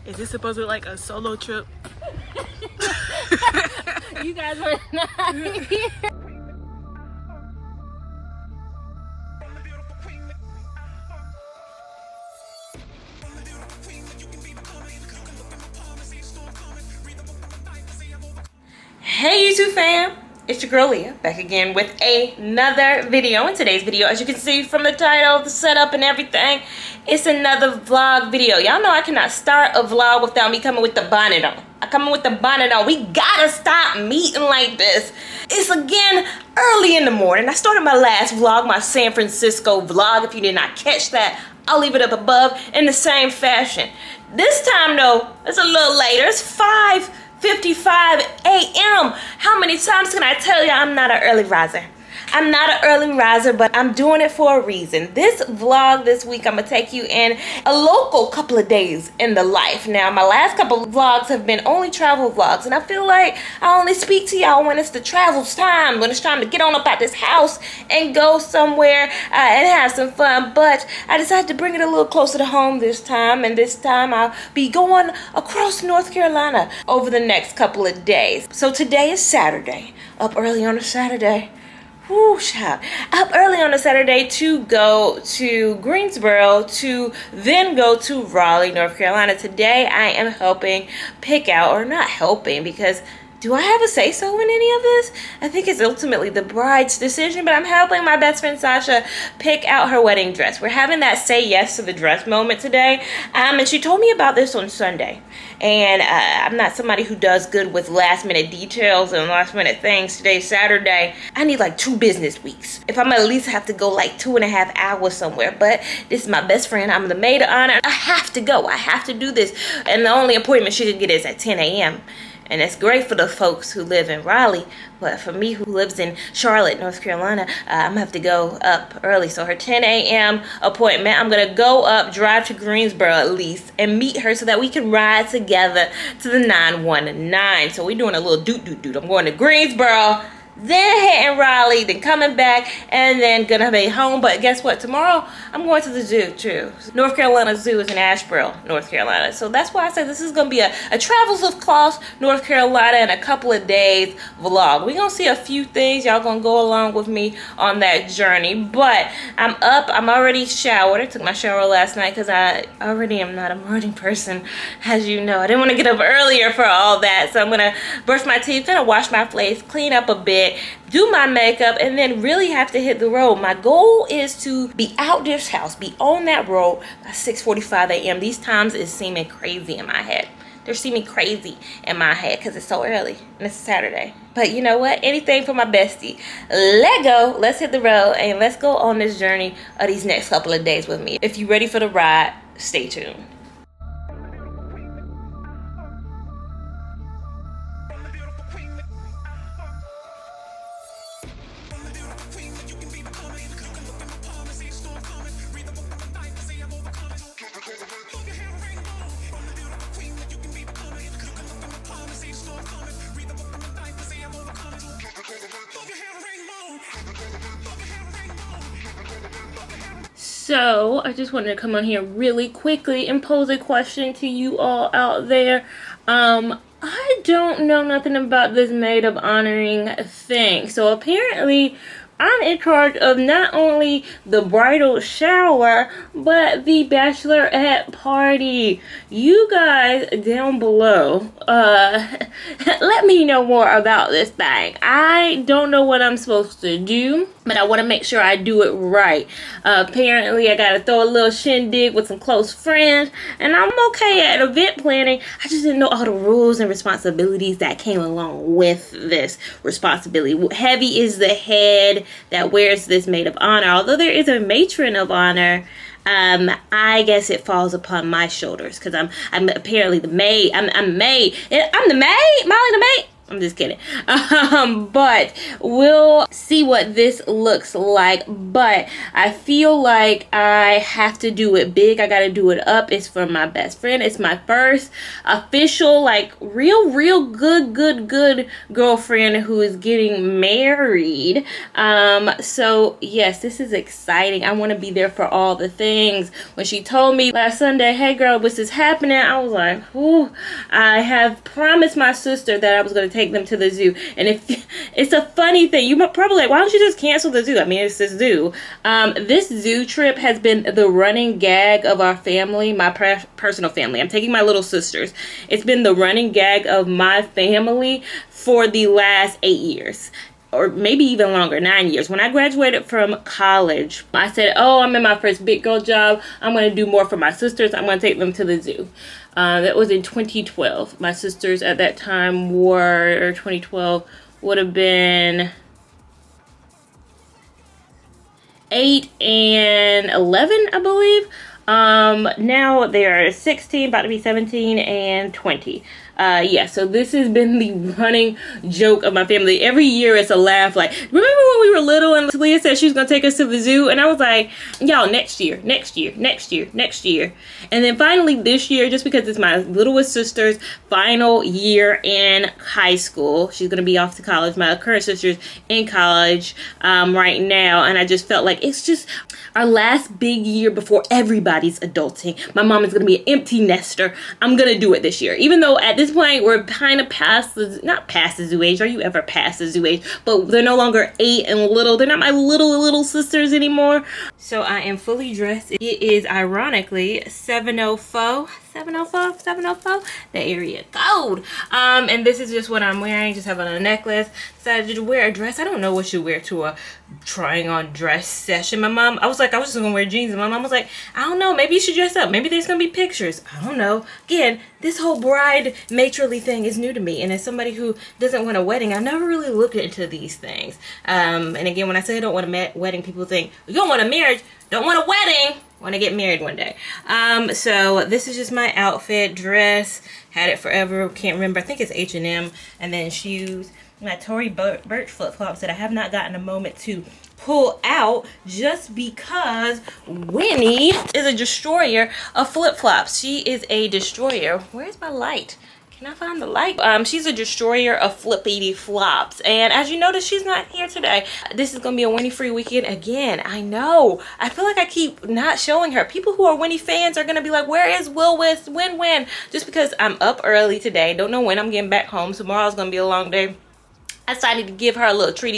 Is this supposed to be like a solo trip? You guys were not here. Hey YouTube fam, it's your girl Leah back again with another video. In today's video, as you can see from the title, the setup and everything, it's another vlog video. Y'all know I cannot start a vlog without me coming with the bonnet on. I come in with the bonnet on. We gotta stop meeting like this. It's again early in the morning. I started my last vlog, my San Francisco vlog. If you did not catch that, I'll leave it up above in the same fashion. This time though, it's a little later. It's 5:55 a.m. How many times can I tell you I'm not an early riser? I'm not an early riser, but I'm doing it for a reason. This vlog this week, I'm gonna take you in a local couple of days in the life. Now, my last couple of vlogs have been only travel vlogs, and I feel like I only speak to y'all when it's the travel's time, when it's time to get on up out this house and go somewhere and have some fun. But I decided to bring it a little closer to home this time, and this time I'll be going across North Carolina over the next couple of days. So today is Saturday, up early on a Saturday. Whoo, child. Up early on a Saturday to go to Greensboro to then go to Raleigh, North Carolina. Today I am helping pick out, or not helping, because do I have a say-so in any of this? I think it's ultimately the bride's decision, but I'm helping my best friend Sasha pick out her wedding dress. We're having that say yes to the dress moment today. And she told me about this on Sunday. And I'm not somebody who does good with last-minute details and last-minute things. Today's Saturday. I need like 2 business weeks. If I'm at least have to go like 2.5 hours somewhere. But this is my best friend. I'm the maid of honor. I have to go. I have to do this. And the only appointment she can get is at 10 a.m. And it's great for the folks who live in Raleigh, but for me who lives in Charlotte, North Carolina, I'm gonna have to go up early. So her 10 a.m. appointment, I'm gonna go up, drive to Greensboro at least, and meet her so that we can ride together to the 919. So we're doing a little doot. I'm going to Greensboro, then hitting Raleigh, then coming back, and then gonna be home. But guess what? Tomorrow I'm going to the zoo too. North Carolina Zoo is in Asheboro, North Carolina. So that's why I said this is gonna be a Travels Across North Carolina in a couple of days vlog. We're gonna see a few things. Y'all gonna go along with me on that journey. But I'm up. I'm already showered. I took my shower last night because I already am not a morning person, as you know. I didn't want to get up earlier for all that. So I'm gonna brush my teeth, gonna wash my face, clean up a bit, do my makeup, and then really have to hit the road. My goal is to be out this house, be on that road by 6:45 a.m. These times is seeming crazy in my head. They're seeming crazy in my head because it's so early and it's Saturday. But you know what? Anything for my bestie. Let go. Let's hit the road and let's go on this journey of these next couple of days with me. If you're ready for the ride, stay tuned. So, I just wanted to come on here really quickly and pose a question to you all out there. I don't know nothing about this maid of honoring thing. So, apparently, I'm in charge of not only the bridal shower, but the bachelorette party. You guys down below, let me know more about this thing. I don't know what I'm supposed to do, but I want to make sure I do it right. Apparently, I got to throw a little shindig with some close friends, and I'm okay at event planning. I just didn't know all the rules and responsibilities that came along with this responsibility. Heavy is the head that wears this maid of honor. Although there is a matron of honor, I guess it falls upon my shoulders because I'm apparently the maid. I'm the maid. I'm the maid. Molly the maid. I'm just kidding. But we'll see what this looks like. But I feel like I have to do it big. I gotta do it up. It's for my best friend. It's my first official, like, real good girlfriend who is getting married. So yes, this is exciting. I want to be there for all the things. When she told me last Sunday, hey girl, what's this happening? I was like, whew. I have promised my sister that I was going to take them to the zoo. And if it's a funny thing, you might probably like, why don't you just cancel the zoo? I mean, it's this zoo. This zoo trip has been the running gag of our family, my personal family. I'm taking my little sisters. It's been the running gag of my family for the last 8 years. Or maybe even longer, 9 years. When I graduated from college, I said, oh, I'm in my first big girl job. I'm going to do more for my sisters. I'm going to take them to the zoo. That was in 2012. My sisters at that time were, or 2012, would have been 8 and 11, I believe. Now they are 16, about to be 17, and 20. Yeah, so this has been the running joke of my family. Every year it's a laugh. Like, remember when we were little and Leah said she was going to take us to the zoo? And I was like, y'all, next year. And then finally this year, just because it's my littlest sister's final year in high school, she's going to be off to college. My current sister's in college right now. And I just felt like it's just our last big year before everybody's adulting. My mom is going to be an empty nester. I'm going to do it this year. Even though at this point we're kind of past the, not past the zoo age. Are you ever past the zoo age? But they're no longer 8 and little. They're not my little sisters anymore. So I am fully dressed. It is ironically 7:04. The area code. And this is just what I'm wearing. Just have on a necklace. Decided to wear a dress. I don't know what you wear to a trying on dress session. I was just gonna wear jeans, and my mom was like, I don't know, maybe you should dress up. Maybe there's gonna be pictures. I don't know. Again, this whole bride matronly thing is new to me, and as somebody who doesn't want a wedding, I've never really looked into these things. And again, when I say I don't want a wedding, people think, you don't want a marriage, don't want a wedding. Want to get married one day. So this is just my outfit, dress, had it forever, can't remember, I think it's H&M, and then shoes, my Tory Burch flip-flops that I have not gotten a moment to pull out just because Winnie is a destroyer of flip-flops. She is a destroyer. Where's my light? Can I find the light? She's a destroyer of flippity flops. And as you notice, she's not here today. This is going to be a Winnie free weekend again. I know. I feel like I keep not showing her. People who are Winnie fans are going to be like, where is Will with when? Just because I'm up early today. Don't know when I'm getting back home. Tomorrow's going to be a long day. I decided to give her a little treat.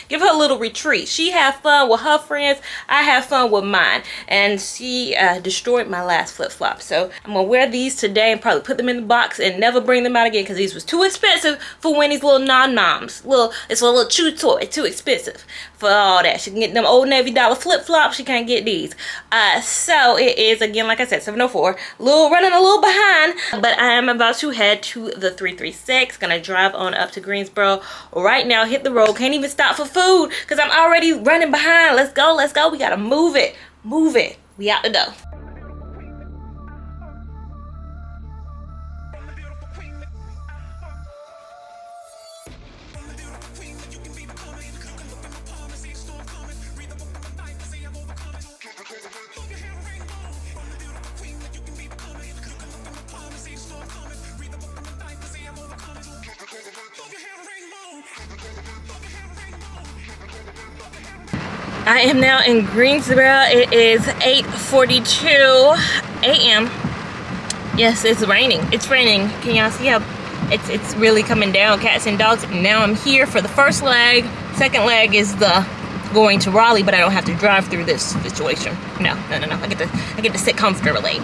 Give her a little retreat. She had fun with her friends. I had fun with mine. And she destroyed my last flip-flop. So I'm going to wear these today and probably put them in the box and never bring them out again because these was too expensive for Winnie's little non-noms. It's a little chew toy. Too expensive for all that. She can get them Old Navy dollar flip-flops. She can't get these. So it is, again, like I said, 7:04. Running a little behind. But I am about to head to the 336. Gonna drive on up to Greensboro right now. Hit the road. Can't even stop for food because I'm already running behind. Let's go. We gotta move it. We out the door. I am now in Greensboro. It is 8:42 a.m. Yes, it's raining. Can y'all see how it's really coming down? Cats and dogs. Now I'm here for the first leg. Second leg is the going to Raleigh, but I don't have to drive through this situation. No. I get to sit comfortably.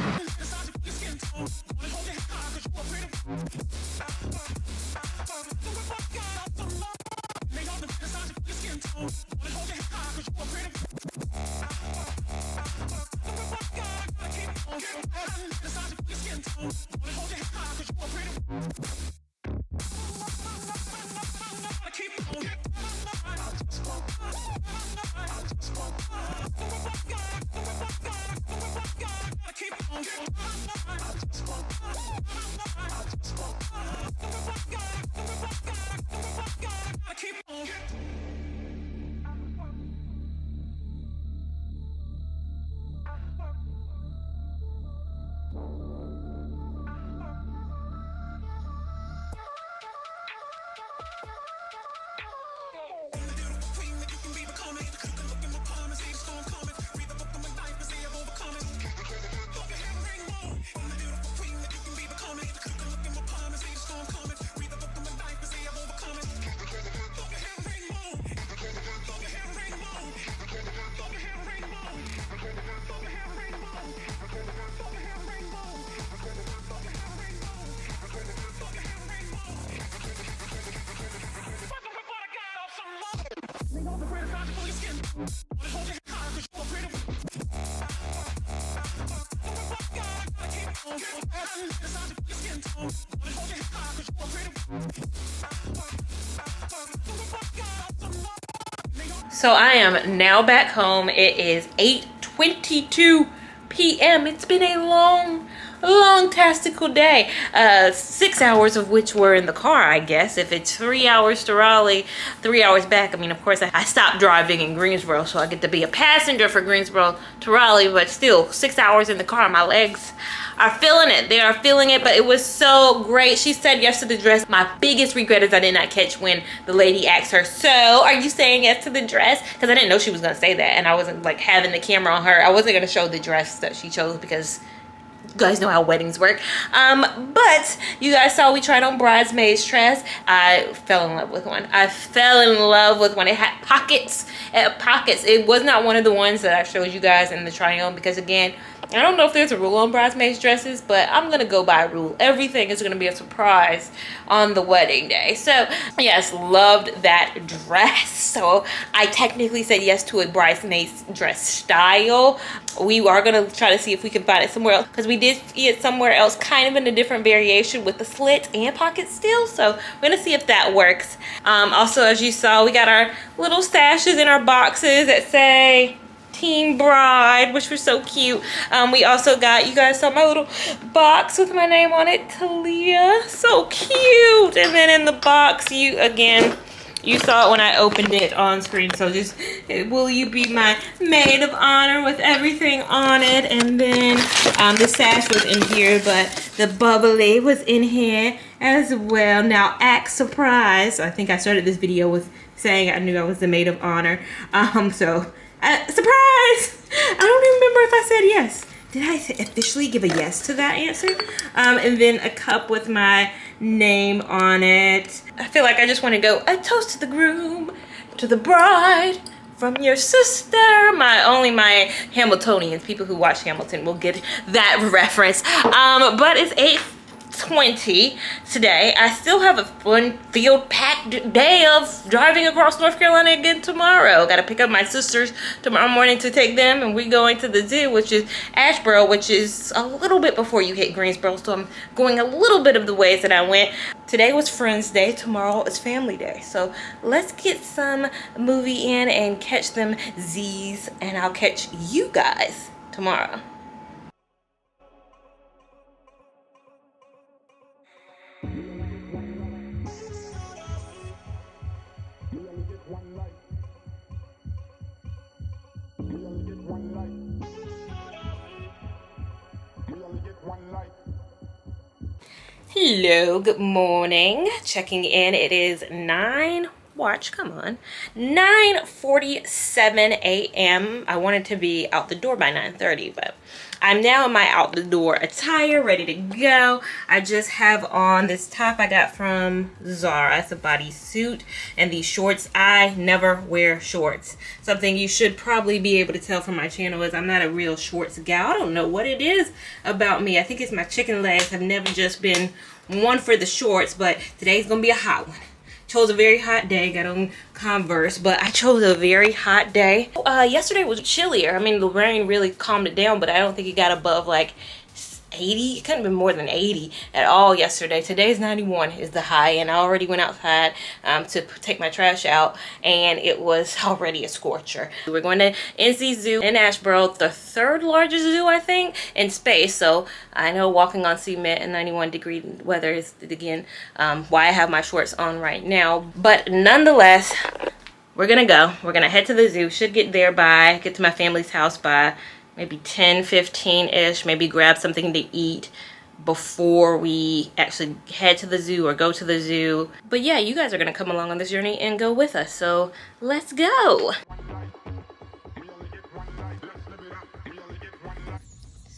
So I am now back home. It is 8:22 p.m. It's been a long tastical day. 6 hours of which were in the car, I guess. If it's 3 hours to Raleigh, 3 hours back. I mean, of course, I stopped driving in Greensboro, so I get to be a passenger for Greensboro to Raleigh, but still 6 hours in the car. My legs are feeling it. They are feeling it, but it was so great. She said yes to the dress. My biggest regret is I did not catch when the lady asked her, so are you saying yes to the dress? Because I didn't know she was going to say that, and I wasn't like having the camera on her. I wasn't going to show the dress that she chose because you guys know how weddings work. But you guys saw we tried on bridesmaid's dress. I fell in love with one. I fell in love with one. It had pockets. It was not one of the ones that I showed you guys in the try on because, again, I don't know if there's a rule on bridesmaids dresses, but I'm gonna go by a rule. Everything is gonna be a surprise on the wedding day. So yes, loved that dress. So I technically said yes to a bridesmaid's dress style. We are gonna try to see if we can find it somewhere else because we did see it somewhere else, kind of in a different variation with the slit and pockets still. So we're gonna see if that works. Also, as you saw, we got our little stashes in our boxes that say Team Bride, which was so cute. We also got, you guys saw my little box with my name on it, Talia. So cute. And then in the box, you saw it when I opened it on screen. So just, will you be my maid of honor with everything on it? And then the sash was in here, but the bubbly was in here as well. Now, act surprised. I think I started this video with saying I knew I was the maid of honor. Surprise! I don't even remember if I said yes. Did I officially give a yes to that answer? And then a cup with my name on it. I feel like I just want to go, a toast to the groom, to the bride, from your sister. Only my Hamiltonians, people who watch Hamilton, will get that reference. But it's 8:20 today. I still have a fun field-packed day of driving across North Carolina again tomorrow. Got to pick up my sisters tomorrow morning to take them, and we're going to the zoo, which is Asheboro, which is a little bit before you hit Greensboro, so I'm going a little bit of the ways that I went. Today was Friends Day. Tomorrow is Family Day. So let's get some movie in and catch them Z's, and I'll catch you guys tomorrow. Hello, good morning. Checking in. It is 9:47 a.m. I wanted to be out the door by 9:30, but I'm now in my out the door attire, ready to go. I just have on this top I got from Zara. It's a bodysuit, and these shorts. I never wear shorts. Something you should probably be able to tell from my channel is I'm not a real shorts gal. I don't know what it is about me. I think it's my chicken legs have never just been one for the shorts, but today's gonna be a hot one. Chose a very hot day, got on Converse, but I chose a very hot day. Yesterday was chillier. I mean, the rain really calmed it down, but I don't think it got above like 80. It couldn't have been more than 80 at all yesterday. Today's 91 is the high, and I already went outside to take my trash out, and it was already a scorcher. We're going to NC Zoo in Asheboro, the third largest zoo, I think, in space. So I know walking on cement in 91-degree weather is, again, why I have my shorts on right now. But nonetheless, we're gonna go. We're gonna head to the zoo. Should get to my family's house by maybe 10:15-ish. Maybe grab something to eat before we actually head to the zoo or go to the zoo. But yeah, you guys are gonna come along on this journey and go with us. So let's go.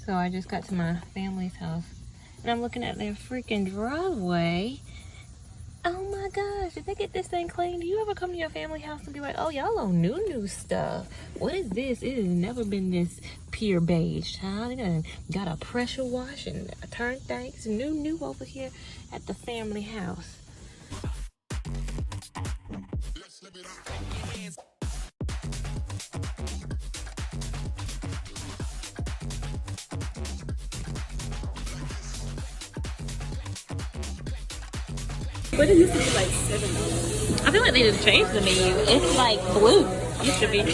So I just got to my family's house and I'm looking at their freaking driveway. Oh my gosh, did they get this thing clean? Do you ever come to your family house and be like, oh, y'all on new stuff? What is this? It has never been this pure beige, huh? They done got a pressure wash and turned things new over here at the family house. But it used to be like $7. I feel like they just changed the menu. It's like blue. Used to be.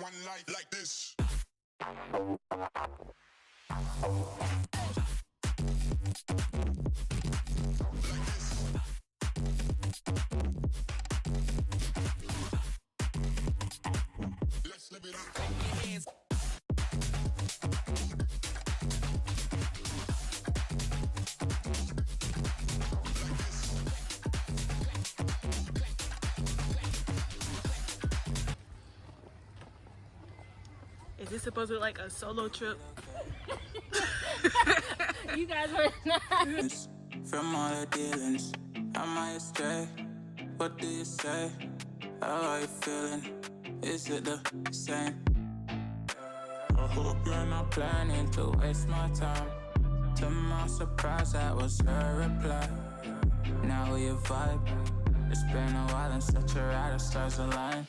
One life like this. Let's live it up. Is this supposed to be like a solo trip? You guys were not. From all the dealings, I might stray. What do you say? How are you feeling? Is it the same? I hope you're not planning to waste my time. To my surprise, that was her reply. Now we vibe. It's been a while and such a ride, the stars align.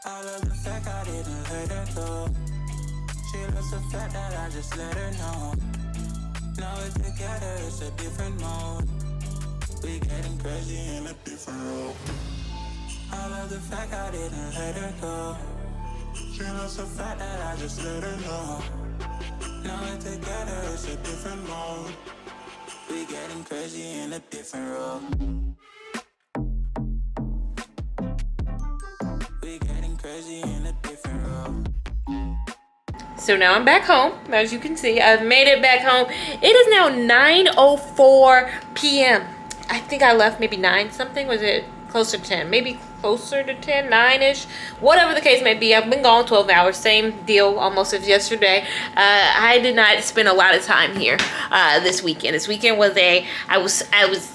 I love the fact I didn't let her go. She loves the fact that I just let her know. Now we're together, it's a different mode. We getting crazy in a different role. I love the fact I didn't let her go. She loves the fact that I just let her know. Now we're together, it's a different mode. We getting crazy in a different role. Crazy in a different role. So now I'm back home. As you can see, I've made it back home. It is now 9:04 p.m. I think I left maybe 9 something. Was it closer to 10? Maybe closer to 10, 9-ish. Whatever the case may be, I've been gone 12 hours. Same deal almost as yesterday. I did not spend a lot of time here this weekend. This weekend was I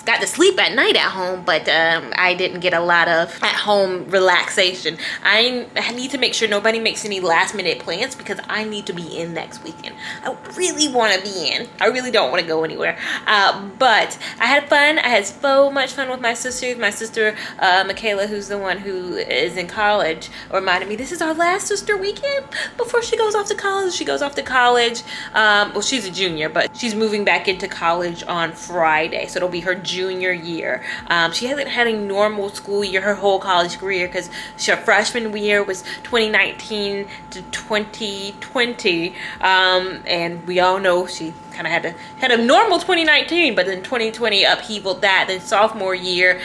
got to sleep at night at home, but I didn't get a lot of at-home relaxation. I need to make sure nobody makes any last-minute plans because I need to be in next weekend. I really want to be in. I really don't want to go anywhere. But I had fun. I had so much fun with my sisters. My sister, Michaela, who's the one who is in college, reminded me this is our last sister weekend before she goes off to college. She goes off to college. Well, she's a junior, but she's moving back into college on Friday, so it'll be her junior year. She hasn't had a normal school year her whole college career because her freshman year was 2019 to 2020, and we all know she kind of had a normal 2019, but then 2020 upheavaled that. Then sophomore year,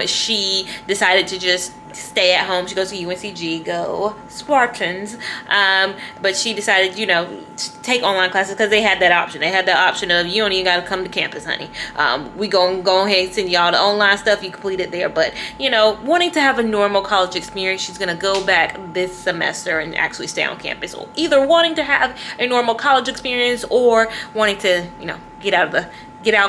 she decided to just stay at home. She goes to UNCG, go Spartans. But she decided, you know, to take online classes because they had that option. They had the option of, you don't even got to come to campus, honey. We go ahead and send y'all the online stuff. You complete it there. But, you know, wanting to have a normal college experience, she's going to go back this semester and actually stay on campus. So either wanting to have a normal college experience or wanting to, you know, get out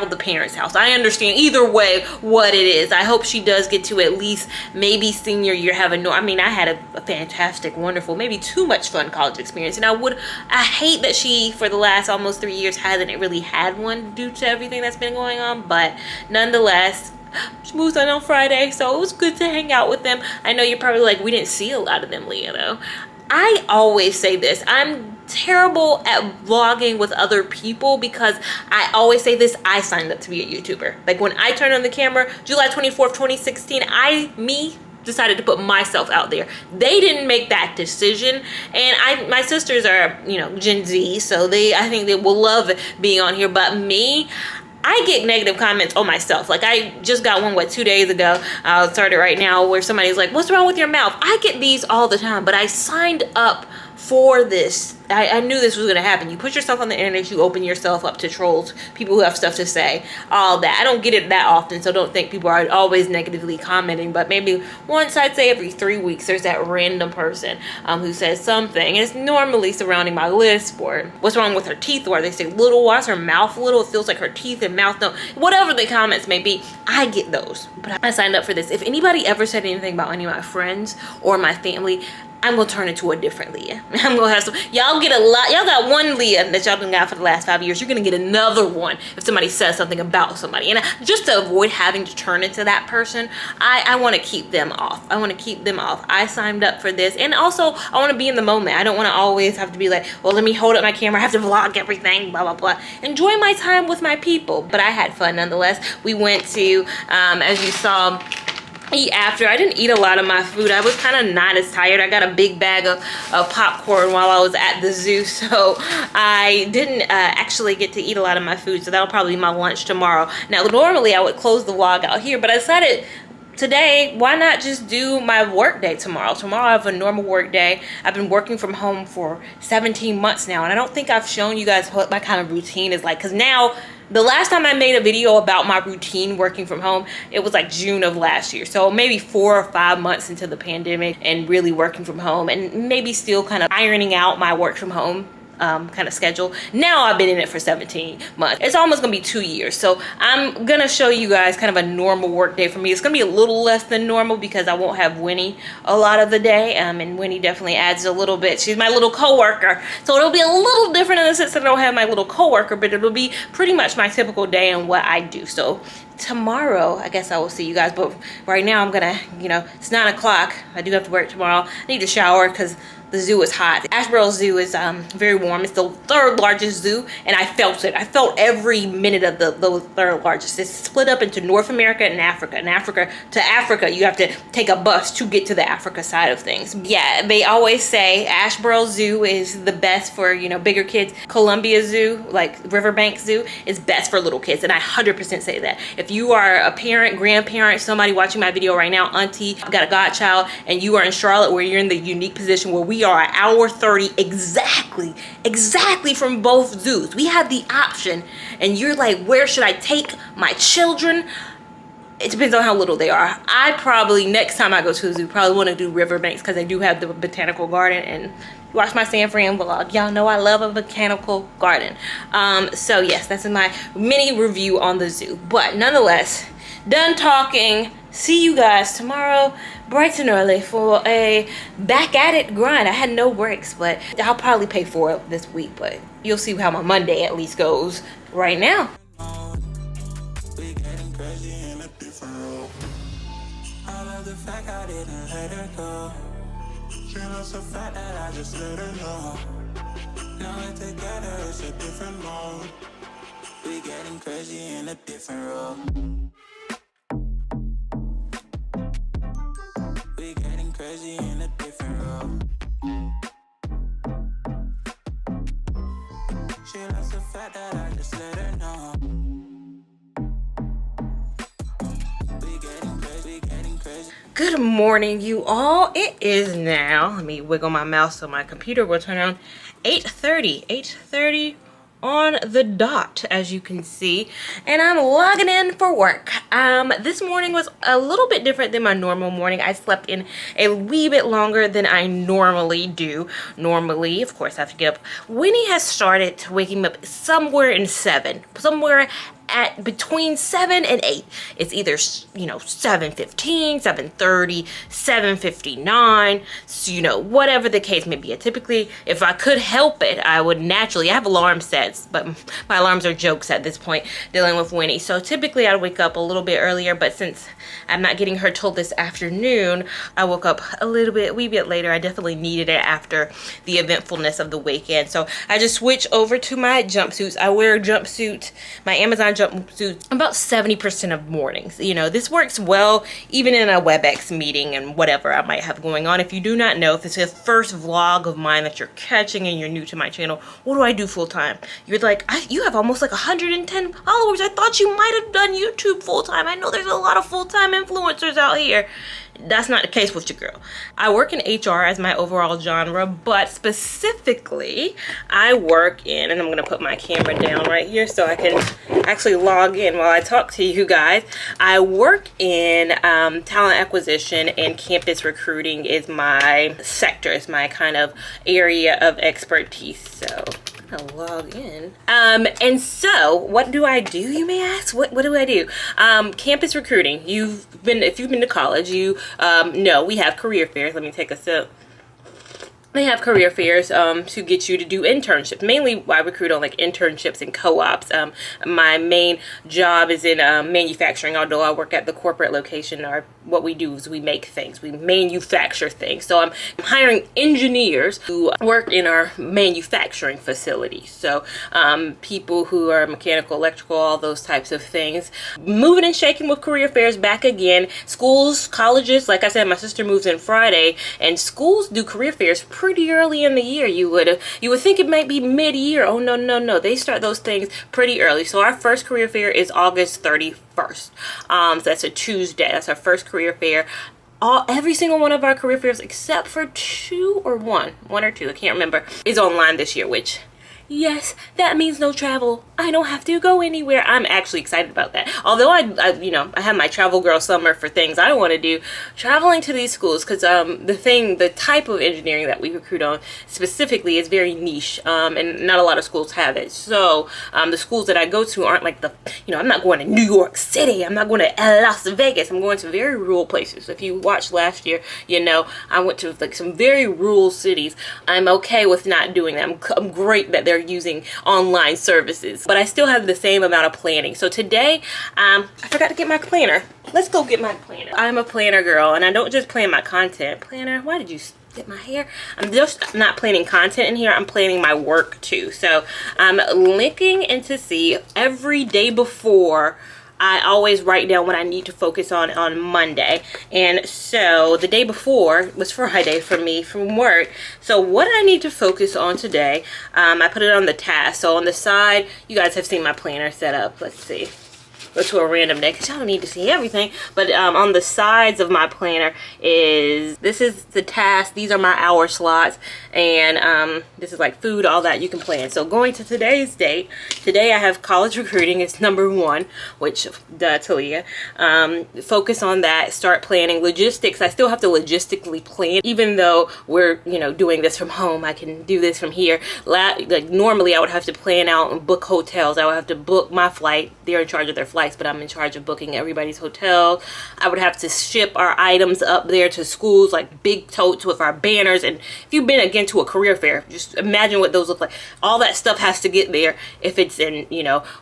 of the parents' house. I understand either way what it is. I hope she does get to at least maybe senior year have I mean, I had a fantastic, wonderful, maybe too much fun college experience. And I hate that she, for the last almost 3 years, hasn't really had one due to everything that's been going on. But nonetheless, she moves on Friday, so it was good to hang out with them. I know you're probably like, we didn't see a lot of them, Leah, though. I always say this. I'm terrible at vlogging with other people because I always say this. I signed up to be a YouTuber. Like when I turned on the camera, July 24th, 2016, me decided to put myself out there. They didn't make that decision. And my sisters are, you know, Gen Z, so I think they will love being on here. But me, I get negative comments on myself. Like I just got one, 2 days ago. I'll start it right now, where somebody's like, what's wrong with your mouth? I get these all the time, but I signed up for this. I knew this was going to happen. You put yourself on the internet, you open yourself up to trolls, people who have stuff to say, all that. I don't get it that often, so don't think people are always negatively commenting, but maybe once, I'd say every 3 weeks, there's that random person who says something. And it's normally surrounding my list, or what's wrong with her teeth, or they say little, why's her mouth little? It feels like her teeth and mouth don't. Whatever the comments may be, I get those. But I signed up for this. If anybody ever said anything about any of my friends or my family, I'm gonna turn into a different Leah. I'm gonna have some, y'all get a lot, y'all got one Leah that y'all done got for the last 5 years. You're gonna get another one if somebody says something about somebody. And just to avoid having to turn into that person, I wanna keep them off. I signed up for this. And also, I wanna be in the moment. I don't wanna always have to be like, well, let me hold up my camera, I have to vlog everything, blah, blah, blah. Enjoy my time with my people. But I had fun nonetheless. We went to, as you saw, eat after. I didn't eat a lot of my food. I was kind of not as tired. I got a big bag of popcorn while I was at the zoo, so I didn't actually get to eat a lot of my food, so that'll probably be my lunch tomorrow. Now, normally I would close the vlog out here, but I decided today, why not just do my work day tomorrow? Tomorrow I have a normal work day. I've been working from home for 17 months now, and I don't think I've shown you guys what my kind of routine is like, because now, the last time I made a video about my routine working from home, it was like June of last year. So maybe 4 or 5 months into the pandemic and really working from home, and maybe still kind of ironing out my work from home kind of schedule. Now I've been in it for 17 months. It's almost gonna be 2 years. So I'm gonna show you guys kind of a normal work day for me. It's gonna be a little less than normal because I won't have Winnie a lot of the day. And Winnie definitely adds a little bit. She's my little coworker. So it'll be a little different in the sense that I don't have my little coworker, but it'll be pretty much my typical day and what I do. So tomorrow, I guess I will see you guys. But right now I'm gonna, you know, it's 9 o'clock. I do have to work tomorrow. I need to shower because the zoo is hot. Asheboro Zoo is very warm. It's the 3rd largest zoo, and I felt it. I felt every minute of the 3rd largest. It's split up into North America and Africa. And to Africa, you have to take a bus to get to the Africa side of things. Yeah, they always say Asheboro Zoo is the best for, you know, bigger kids. Columbia Zoo, like Riverbank Zoo, is best for little kids, and I 100% say that. If you are a parent, grandparent, somebody watching my video right now, auntie, got a godchild, and you are in Charlotte where you're in the unique position where we are an hour 30 exactly from both zoos. We have the option, and you're like, where should I take my children? It depends on how little they are. I probably, next time I go to a zoo, probably want to do Riverbanks because they do have the botanical garden, and watch my San Fran vlog. Y'all know I love a botanical garden. So yes, that's my mini review on the zoo. But nonetheless, done talking. See you guys tomorrow bright and early for a back at it grind. I had no breaks, but I'll probably pay for it this week, but you'll see how my Monday at least goes right now. We getting crazy in a different role. I love the fact I didn't let her go. She was so fat that I just let her know. Now we're together, it's a different mode. We getting crazy in a different role. We getting crazy in a different role. She loves the fact that I just let her know. We getting crazy, Good morning, you all. It is now, let me wiggle my mouse so my computer will turn on, 8:30 on the dot, as you can see, and I'm logging in for work. This morning was a little bit different than my normal morning. I slept in a wee bit longer than I normally do. Normally, of course, I have to get up. Winnie has started waking me up somewhere in 7, somewhere at between 7 and 8. It's either, you know, 7:15, 7:30, 7:59, so, you know, whatever the case may be. Typically, if I could help it, I would naturally, I have alarm sets, but my alarms are jokes at this point dealing with Winnie. So typically I'd wake up a little bit earlier, but since I'm not getting her till this afternoon, I woke up a wee bit later. I definitely needed it after the eventfulness of the weekend. So I just switched over to my jumpsuits. I wear a jumpsuit, my Amazon jumpsuit, about 70% of mornings. You know, this works well even in a WebEx meeting and whatever I might have going on. If you do not know, if this is the first vlog of mine that you're catching and you're new to my channel, what do I do full time? You're like, you have almost like 110 followers. I thought you might have done YouTube full time. I know there's a lot of full-time influencers out here. That's not the case with your girl. I work in HR as my overall genre, but specifically I work in, and I'm gonna put my camera down right here so I can actually log in while I talk to you guys. I work in talent acquisition, and campus recruiting is my sector, is my kind of area of expertise. So I'll log in. And so what do I do, you may ask? What do I do? Campus recruiting. If you've been to college, you know we have career fairs. Let me take a sip. They have career fairs to get you to do internships. Mainly I recruit on like internships and co-ops. My main job is in manufacturing, although I work at the corporate location. What we do is we make things, we manufacture things. So I'm hiring engineers who work in our manufacturing facilities. So people who are mechanical, electrical, all those types of things. Moving and shaking with career fairs back again. Schools, colleges, like I said, my sister moves in Friday, and schools do career fairs pretty early in the year. You would think it might be mid-year. Oh no, they start those things pretty early. So our first career fair is August 31st. So that's a Tuesday. That's our first career fair. Every single one of our career fairs except for one or two, I can't remember, is online this year, which, yes, that means no travel. I don't have to go anywhere. I'm actually excited about that. Although I have my travel girl summer for things I want to do, traveling to these schools, because the type of engineering that we recruit on specifically is very niche, and not a lot of schools have it. So the schools that I go to aren't like I'm not going to New York City. I'm not going to Las Vegas. I'm going to very rural places. If you watched last year, you know I went to like some very rural cities. I'm okay with not doing that. I'm great that they're using online services, but I still have the same amount of planning. So today I forgot to get my planner. Let's go get my planner. I'm a planner girl, and I don't just plan my content. Planner, why did you get my hair? I'm just not planning content in here, I'm planning my work too. So I'm looking into see every day before. I always write down what I need to focus on Monday. And so the day before was Friday for me from work. So what I need to focus on today, I put it on the task. So on the side, you guys have seen my planner set up. Let's see. Go to a random day because y'all don't need to see everything. But on the sides of my planner this is the task. These are my hour slots, and this is like food, all that you can plan. So going to today's date, today I have college recruiting. It's number 1, which Talia. Focus on that. Start planning logistics. I still have to logistically plan, even though we're doing this from home. I can do this from here. Like normally I would have to plan out and book hotels. I would have to book my flight. They're in charge of their flights, but I'm in charge of booking everybody's hotel. I would have to ship our items up there to schools, like big totes with our banners. And if you've been again to a career fair, just imagine what those look like. All that stuff has to get there. If it's in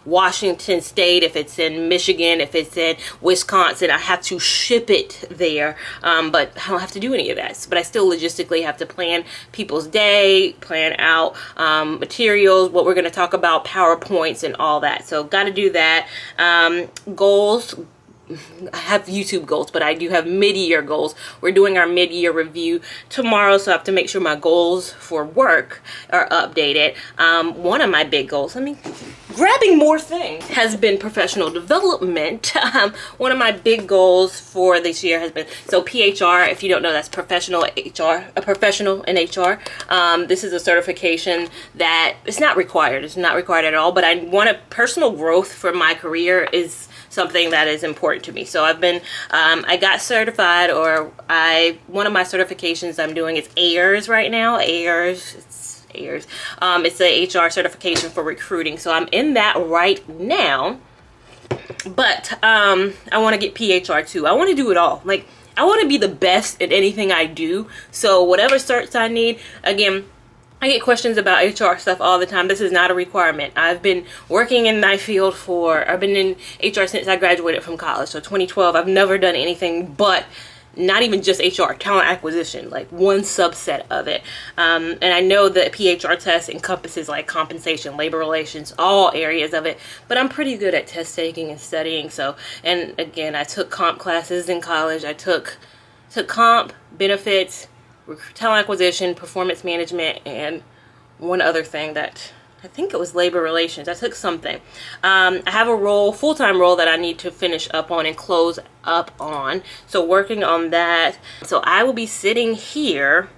Washington State, if it's in Michigan, if it's in Wisconsin, I have to ship it there. But I don't have to do any of that. But I still logistically have to plan people's day, plan out materials, what we're going to talk about, PowerPoints, and all that. So got to do that. Goals. I have YouTube goals, but I do have mid-year goals. We're doing our mid-year review tomorrow, so I have to make sure my goals for work are updated. One of my big goals, let me grabbing more things has been professional development. One of my big goals for this year has been, so PHR, if you don't know, that's professional HR, a professional in HR. This is a certification that it's not required. It's not required at all, but I want a personal growth for my career is something that is important to me. So I've been, I got certified, or one of my certifications I'm doing is AIRS right now. AIRS, it's the HR certification for recruiting. So I'm in that right now, but I want to get PHR too. I want to do it all. Like, I want to be the best at anything I do. So whatever certs I need, again, I get questions about HR stuff all the time. This is not a requirement. I've been working in my field I've been in HR since I graduated from college. So 2012, I've never done anything but, not even just HR, talent acquisition, like one subset of it. And I know the PHR test encompasses like compensation, labor relations, all areas of it, but I'm pretty good at test taking and studying. So, and again, I took comp classes in college. I took comp, benefits, talent acquisition, performance management, and one other thing that I think it was labor relations. I took something. I have a full-time role that I need to finish up on and close up on. So working on that. So I will be sitting here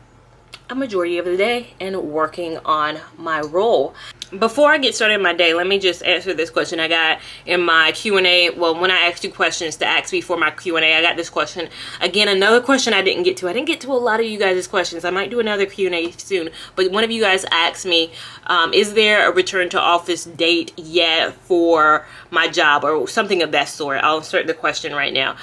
a majority of the day and working on my role. Before I get started in my day, let me just answer this question I got in my Q&A. Well, when I asked you questions to ask me for my Q&A, I got this question. Again, another question I didn't get to. I didn't get to a lot of you guys' questions. I might do another Q&A soon. But one of you guys asked me, is there a return to office date yet for my job or something of that sort? I'll insert the question right now.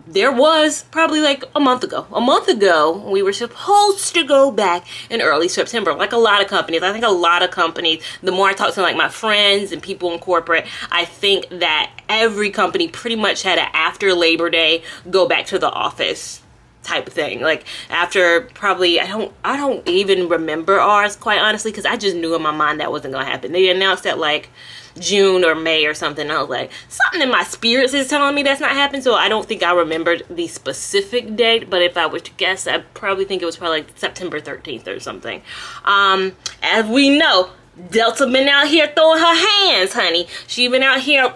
There was probably like a month ago. A month ago, we were supposed to go back in early September, like a lot of companies. I think a lot of companies, the more I talk to like my friends and people in corporate, I think that every company pretty much had an after Labor Day go back to the office type of thing. Like after probably, I don't even remember ours, quite honestly, because I just knew in my mind that wasn't gonna happen. They announced that like June or May or something. I was like, something in my spirits is telling me that's not happening. So I don't think I remembered the specific date, but if I were to guess, I probably think it was probably like September 13th or something. As we know, Delta been out here throwing her hands, honey. She been out here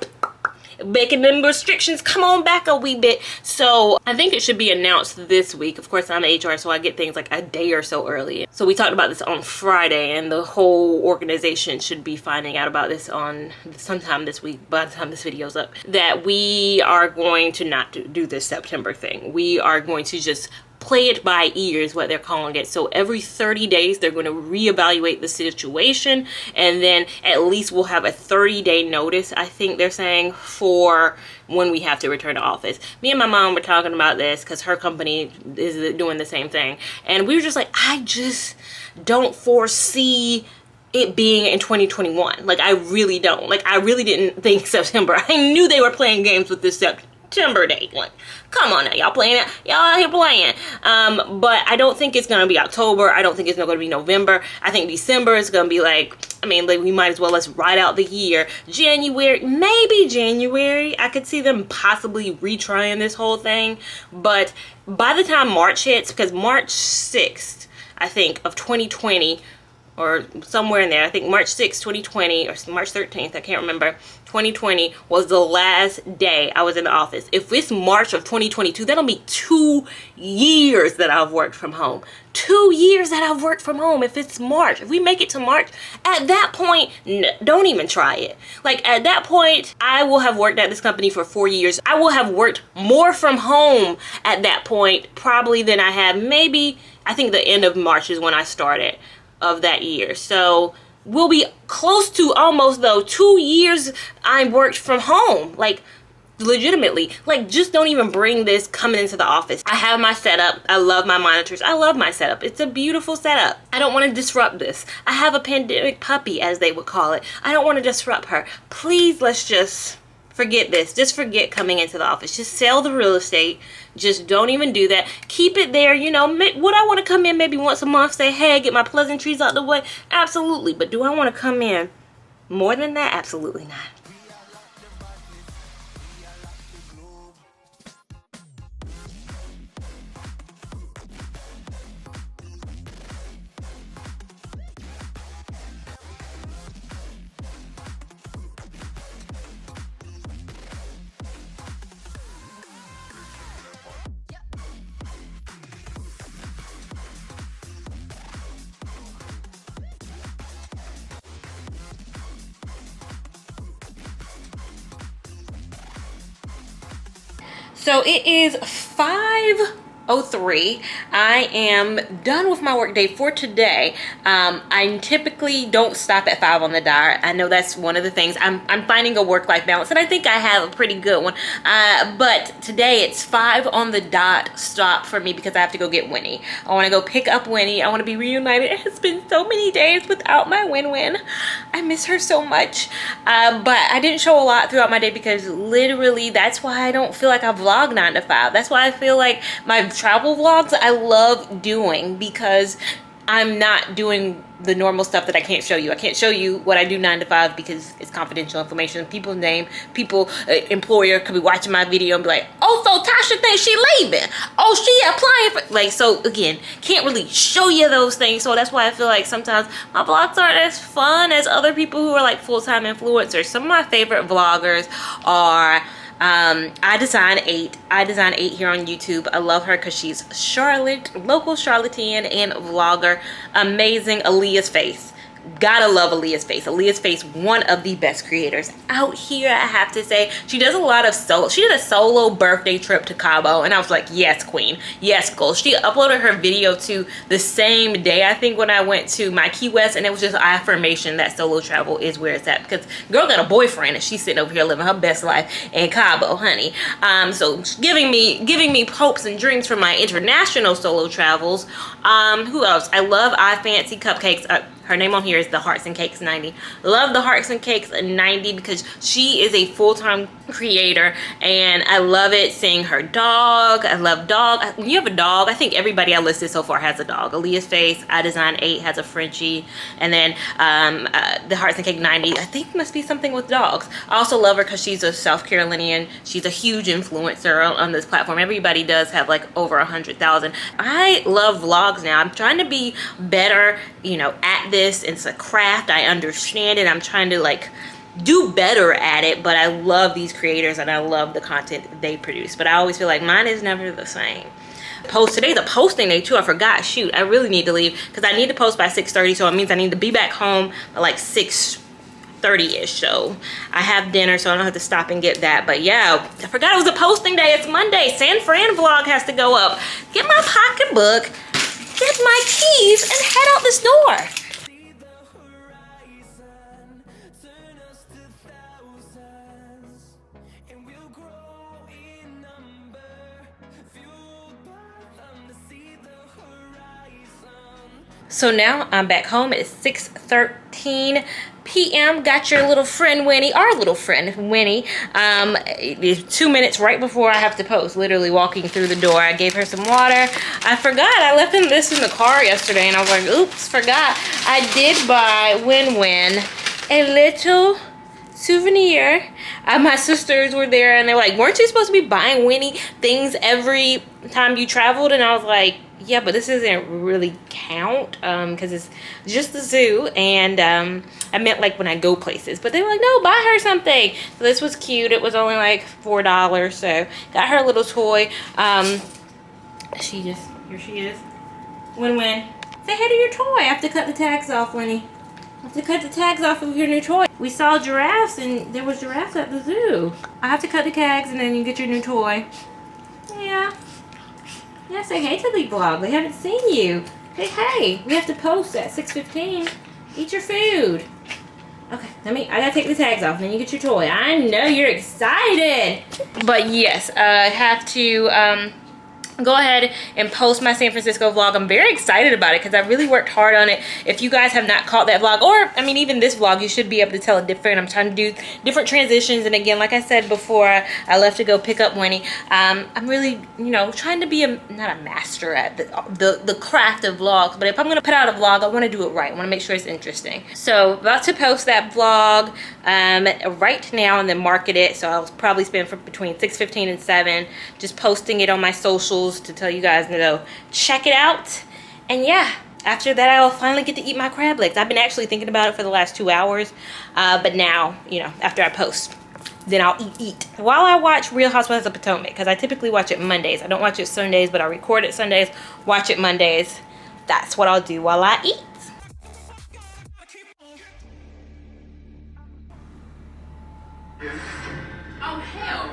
making them restrictions come on back a wee bit. So I think it should be announced this week. Of course, I'm HR, so I get things like a day or so early. So we talked about this on Friday, and the whole organization should be finding out about this on sometime this week, by the time this video's up, that we are going to not do this September thing. We are going to just play it by ear is what they're calling it. So every 30 days, they're going to reevaluate the situation, and then at least we'll have a 30-day notice, I think they're saying, for when we have to return to office. Me and my mom were talking about this because her company is doing the same thing. And we were just like, I just don't foresee it being in 2021. Like, I really don't. Like, I really didn't think September. I knew they were playing games with this September date. Like, come on now, y'all playing it, y'all out here playing. But I don't think it's gonna be October. I don't think it's gonna be November. I think December is gonna be like, I mean, like, we might as well, let's ride out the year. January, maybe January, I could see them possibly retrying this whole thing. But by the time March hits, because March 6th, I think, of 2020, or somewhere in there, I think March 6th, 2020, or March 13th, I can't remember, 2020 was the last day I was in the office. If it's March of 2022, that'll be 2 years that I've worked from home. 2 years that I've worked from home. If it's March, if we make it to March, at that point, don't even try it. Like, at that point, I will have worked at this company for 4 years. I will have worked more from home at that point, probably, than I have maybe, I think the end of March is when I started of that year. So we'll be close to almost, though, 2 years I worked from home. Like, legitimately, like, just don't even bring this coming into the office. I have my setup. I love my monitors. I love my setup. It's a beautiful setup. I don't want to disrupt this. I have a pandemic puppy, as they would call it. I don't want to disrupt her. Please, let's just forget this. Just forget coming into the office. Just sell the real estate. Just don't even do that. Keep it there. You know, would I want to come in maybe once a month, say, hey, get my pleasantries out the way? Absolutely. But do I want to come in more than that? Absolutely not. So it is 5:03. I am done with my work day for today. I typically don't stop at 5 on the dot. I know that's one of the things. I'm finding a work-life balance, and I think I have a pretty good one. But today it's 5 on the dot stop for me because I have to go get Winnie. I want to go pick up Winnie. I want to be reunited. It has been so many days without my Win. I miss her so much. But I didn't show a lot throughout my day because literally that's why I don't feel like I vlog 9 to 5. That's why I feel like my travel vlogs I love doing because I'm not doing the normal stuff that I can't show you. I can't show you what I do 9 to 5 because it's confidential information. People's name, employer could be watching my video and be like, oh, so Tasha thinks she leaving. Oh, she applying for, like, so again, can't really show you those things. So that's why I feel like sometimes my vlogs aren't as fun as other people who are like full-time influencers. Some of my favorite vloggers are I Design 8 here on YouTube. I love her because she's local Charlatan and vlogger. Amazing. Aaliyah's Face. Gotta love Aaliyah's Face. Aaliyah's Face, one of the best creators out here, I have to say. She does a lot of she did a solo birthday trip to Cabo, and I was like, yes, queen, yes, goal. She uploaded her video to the same day, I think, when I went to my Key West, and it was just affirmation that solo travel is where it's at, because girl got a boyfriend, and she's sitting over here living her best life in Cabo, honey. So giving me hopes and dreams for my international solo travels. Who else? I love I Fancy Cupcakes. Her name on here is the Hearts and Cakes 90. Love the Hearts and Cakes 90 because she is a full-time creator, and I love it seeing her dog. I love dog. When you have a dog, I think everybody I listed so far has a dog. Aaliyah's Face, I Design 8 has a Frenchie, and then the Hearts and Cake 90 I think must be something with dogs. I also love her because she's a South Carolinian. She's a huge influencer on this platform. Everybody does have like over 100,000. I love vlogs now. I'm trying to be better, you know, at this. It's a craft. I understand it. I'm trying to like do better at it, but I love these creators and I love the content they produce, but I always feel like mine is never the same. Today's a posting day too. I forgot. Shoot, I really need to leave because I need to post by 6:30, so it means I need to be back home at like 6:30ish. So I have dinner, so I don't have to stop and get that. But yeah, I forgot it was a posting day. It's Monday. San Fran vlog has to go up. Get my pocketbook, get my keys, and head out this door. So now I'm back home. It's 6:13 p.m. Got your little friend Winnie, our little friend Winnie. It's 2 minutes right before I have to post, literally walking through the door. I gave her some water. I forgot I left this in the car yesterday, and I was like, oops, forgot. I did buy Win a little souvenir. My sisters were there, and they were like, weren't you supposed to be buying Winnie things every time you traveled? And I was like, yeah, but this doesn't really count because it's just the zoo, and I meant like when I go places. But they were like, no, buy her something. So this was cute. It was only like $4, so got her a little toy. Here she is. Win. Say hey to your toy. I have to cut the tags off, Winnie. I have to cut the tags off of your new toy. We saw giraffes, and there was giraffes at the zoo. I have to cut the tags, and then you get your new toy. Yeah. Yeah, say hey to the vlog. They haven't seen you. Say hey. We have to post at 6:15. Eat your food. Okay, I gotta take the tags off, and then you get your toy. I know you're excited. But yes, I have to go ahead and post my San Francisco vlog. I'm very excited about it because I really worked hard on it. If you guys have not caught that vlog, or I mean even this vlog, you should be able to tell it different. I'm trying to do different transitions, and again, like I said before I left to go pick up Winnie, I'm really, you know, trying to be not a master at the craft of vlogs, but if I'm gonna put out a vlog, I want to do it right. I want to make sure it's interesting. So about to post that vlog right now and then market it, so I'll probably spend between 6:15 and 7 just posting it on my socials to tell you guys to go check it out. And yeah, after that I'll finally get to eat my crab legs. I've been actually thinking about it for the last 2 hours, but now, you know, after I post, then I'll eat while I watch Real Housewives of Potomac, because I typically watch it Mondays. I don't watch it Sundays, but I record it Sundays, watch it Mondays. That's what I'll do while I eat. Oh hell.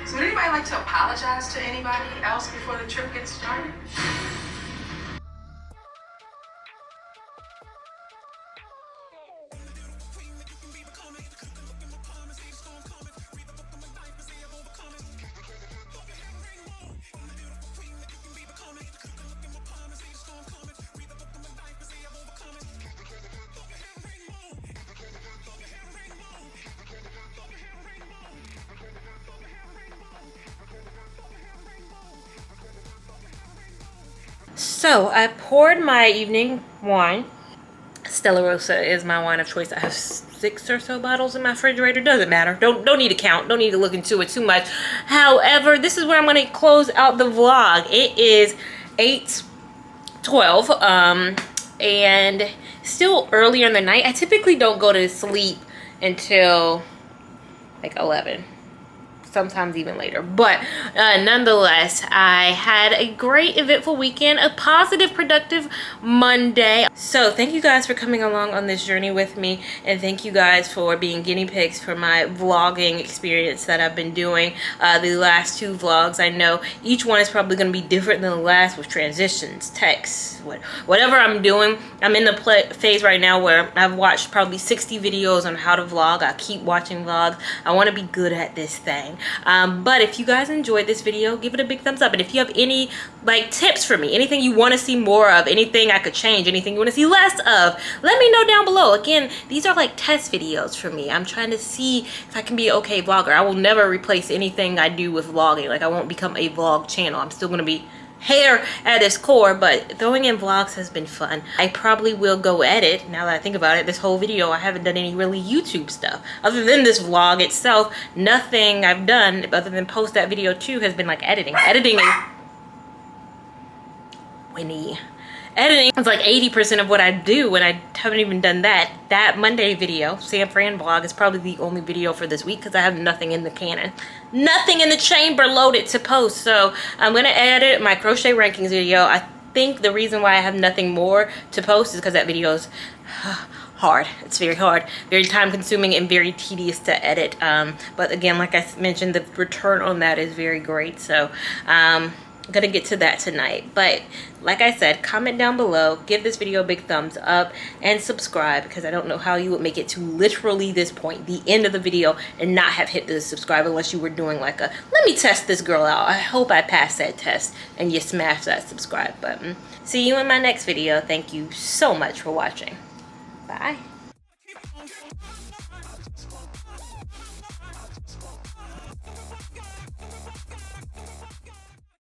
So anybody like like to apologize to anybody else before the trip gets started? So I poured my evening wine. Stella Rosa is my wine of choice. I have 6 or so bottles in my refrigerator. Doesn't matter. Don't need to count. Don't need to look into it too much. However, this is where I'm going to close out the vlog. It is 8:12 and still earlier in the night. I typically don't go to sleep until like 11. Sometimes even later, but nonetheless, I had a great eventful weekend, a positive, productive Monday. So thank you guys for coming along on this journey with me, and thank you guys for being guinea pigs for my vlogging experience that I've been doing the last 2 vlogs. I know each one is probably going to be different than the last with transitions, texts, whatever I'm doing. I'm in the phase right now where I've watched probably 60 videos on how to vlog. I keep watching vlogs. I want to be good at this thing. But if you guys enjoyed this video, give it a big thumbs up. And if you have any like tips for me, anything you want to see more of, anything I could change, anything you want to see less of, let me know down below. Again, these are like test videos for me. I'm trying to see if I can be an okay vlogger. I will never replace anything I do with vlogging. Like, I won't become a vlog channel. I'm still going to be hair at its core, but throwing in vlogs has been fun. I probably will go edit. Now that I think about it, this whole video I haven't done any really YouTube stuff other than this vlog itself. Nothing I've done other than post that video too has been like editing. Editing is like 80% of what I do, and I haven't even done that. That Monday video, San Fran vlog, is probably the only video for this week because I have nothing in the cannon, nothing in the chamber loaded to post. So I'm gonna edit my crochet rankings video. I think the reason why I have nothing more to post is because that video is hard. It's very hard, very time consuming, and very tedious to edit. But again, like I mentioned, the return on that is very great. So I'm gonna get to that tonight. But like I said, comment down below, give this video a big thumbs up, and subscribe, because I don't know how you would make it to literally this point, the end of the video, and not have hit the subscribe unless you were doing like a, let me test this girl out. I hope I passed that test and you smash that subscribe button. See you in my next video. Thank you so much for watching. Bye.